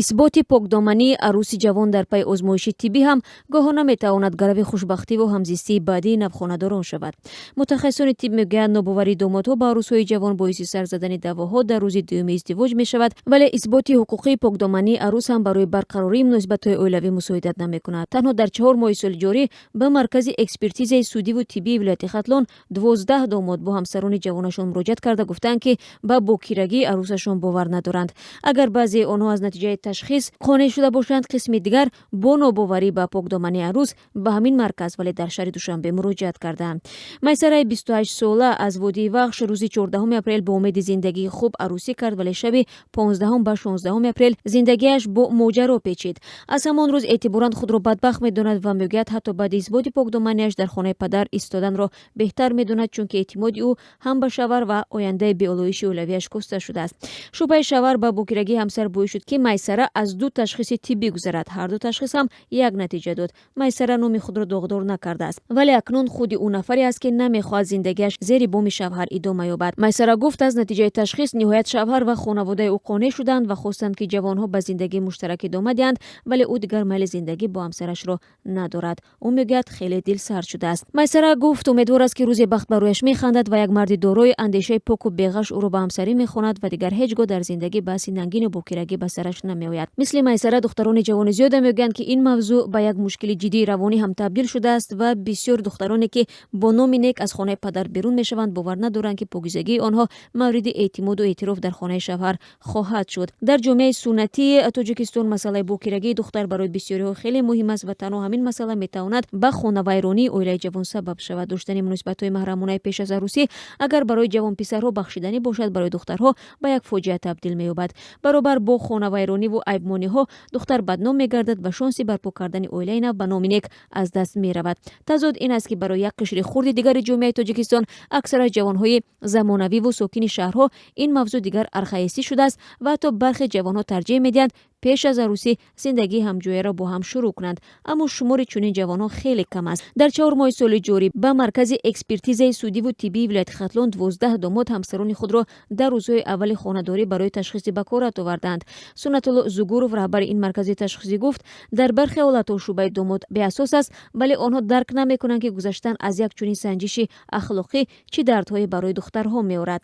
исботи покдомании арӯси ҷавон дар пай озмоиши тиббӣ ҳам гоҳона метавонад гарави хушбахтиву ҳамзистии баъдии навхонадорон шавад. мутахассисони тиб мегӯянд нобоварии домодҳо ба арӯсҳои ҷавон боиси сар задани даъвоҳо дар рӯзи дуюми издивоҷ мешавад, вале исботи ҳуқуқии покдомании арӯс ҳам барои барқарории муносибатҳои оилавӣ мусоидат намекунад. танҳо дар 4 моҳи соли ҷорӣ ба маркази экспертизаи судиву тиббии вилояти хатлон 12 домод бо ҳамсарони ҷавонашон муроҷиат карда гуфтанд, ки ба бокирагии арӯсашон бовар надоранд. агар баъзеи онҳо аз натиҷаи ташхис қонеъ шуда бошанд, қисми дигар бо нобоварӣ ба покдомании арӯс ба ҳамин марказ, вале дар шаҳри Душанбе муроҷиат карданд. майсараи 28 сола аз водии Вахш рӯзи 14 апрел бо умеди зиндагии хуб арӯсӣ кард, вале шаби 15 ба 16 апрел зиндагиаш бо моҷаро печид. аз ҳамон рӯз эътиборан худро бадбахт медонад ва мегӯяд ҳатто баъди исботи покдоманиаш дар хонаи падар истоданро беҳтар медонад, чунки эътимоди ӯ ҳам ба шавҳар ва ояндаи беолоиши оилавиаш коста шудааст. шубҳаи шавҳар ба бокирагии ҳамсар боис шуд, ки майсара аз 2 ташхиси тиббӣ гузарад. ҳар ду ташхис ҳам як натиҷа дод. майсара номи худро догдор накардааст, вале акнун худи ӯ нафаре аст, ки намехоҳад зиндагиаш зери боми шавҳар идома ёбад. майсара гуфт, аз натиҷаи ташхис ниҳоят шавҳар ва хонаводаи ӯ қонеъ шуданд ва хостанд, ки ҷавонҳо ба зиндагии муштарак идома диҳанд, вале ӯ дигар майли зиндагӣ бо ҳамсарашро надорад. ӯ мегӯяд хеле дилсард шудааст. майсара гуфт умедвор аст, ки рӯзе бахт барояш механдад ва як марди дорои андешаи поку беғаш ӯро ба ҳамсарӣ мехонад ва дигар ҳеҷ гоҳ дар зиндагӣ баҳси нангину бокирагӣ ба сараш намеояд. мисли майсара духтарони ҷавони зиёда мегӯянд, ки ин мавзӯъ ба як мушкили ҷиддии равонӣ ҳам табдил шудааст ва бисёр духтароне, ки бо номи нек аз хонаи падар берун мешаванд, бовар надоранд, ки покизагии онҳо мавриди эътимоду эътироф дар хонаи шавҳар хоҳад шуд. дар ҷомеаи суннатии Тоҷикистон масъалаи бокирагии духтар барои бисёриҳо хеле муҳим аст ва танҳо ҳамин масъала метавонад ба хонавайронии оилаи ҷавон сабаб шавад. доштани муносибатҳои маҳрамонаи пеш аз арӯсӣ агар барои ҷавонписарҳо бахшиданӣ бошад, барои духтарҳо ба як фоҷиа табдил меёбад. баробар бо хонавайрониву айбмониҳо духтар бадном мегардад ва шонси барпо кардани оилаи нав ба номи нек аз даст меравад. тазод ин аст, ки барои як қишри хурди дигари ҷомеаи Тоҷикистон, аксараш ҷавонҳои замонавиву сокини шаҳрҳо, ин мавзӯъ дигар архаисӣ шудааст ва ҳатто бархе ҷавонҳо тарҷеҳ медиҳанд пеш аз арӯсӣ зиндагии ҳамҷояро бо ҳам шурӯъ кунанд, аммо шумори чунин ҷавонҳо хеле кам аст. дар 4 моҳи соли ҷорӣ ба маркази экспертизаи судиву тиббии вилояти хатлон 12 домод ҳамсарони худро дар рӯзҳои аввали хонадорӣ барои ташхиси бакорат оварданд. Сунатулло Зугуров, раҳбари ин маркази ташхисӣ, гуфт, дар бархе ҳолатҳо шубҳаи домод беасос аст, вале онҳо дарк намекунанд, ки гузаштан аз як чунин санҷиши ахлоқӣ чӣ дардҳое барои духтарҳо меорад.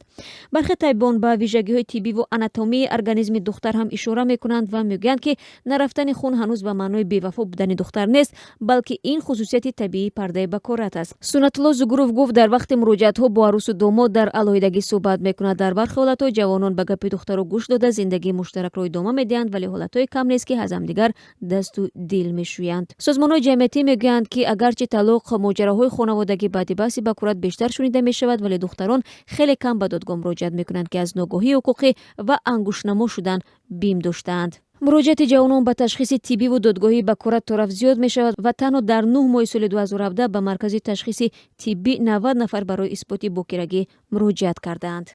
бархе табибон ба вижагиҳои тиббиву анатомии организми духтар ҳам ишора мекунанд ва мегӯянд, ки нарафтани хун ҳанӯз ба маънои бевафо будани духтар нест, балки ин хусусияти табиии пардаи бакорат аст. Сунатулло Зугуров гуфт, дар вақти муроҷиатҳо бо арӯсу домод дар алоҳидагӣ суҳбат мекунад. дар бархе ҳолатҳо ҷавонон ба гапи духтаро гӯш дода зиндагии муштаракро идома медиҳанд, вале ҳолатҳои кам нест, ки аз ҳамдигар дасту дил мешӯянд. созмонҳои ҷамъиятӣ мегӯянд, ки агарчи талоқ, моҷароҳои хонаводагӣ баъди баҳси бакорат бештар шунида мешавад, вале духтарон хеле кам ба додгоҳ муроҷиат мекунанд, ки аз ногоҳии ҳуқуқӣ ва ангушнамо шудан бим доштаанд. муроҷиати ҷавонон ба ташхиси тиббиву додгоҳии бакорат то рафт зиёд мешавад ва танҳо дар 9 моҳи соли 2017 ба маркази ташхиси тиббӣ 90 нафар барои исботи бокирагӣ муроҷиат кардаанд.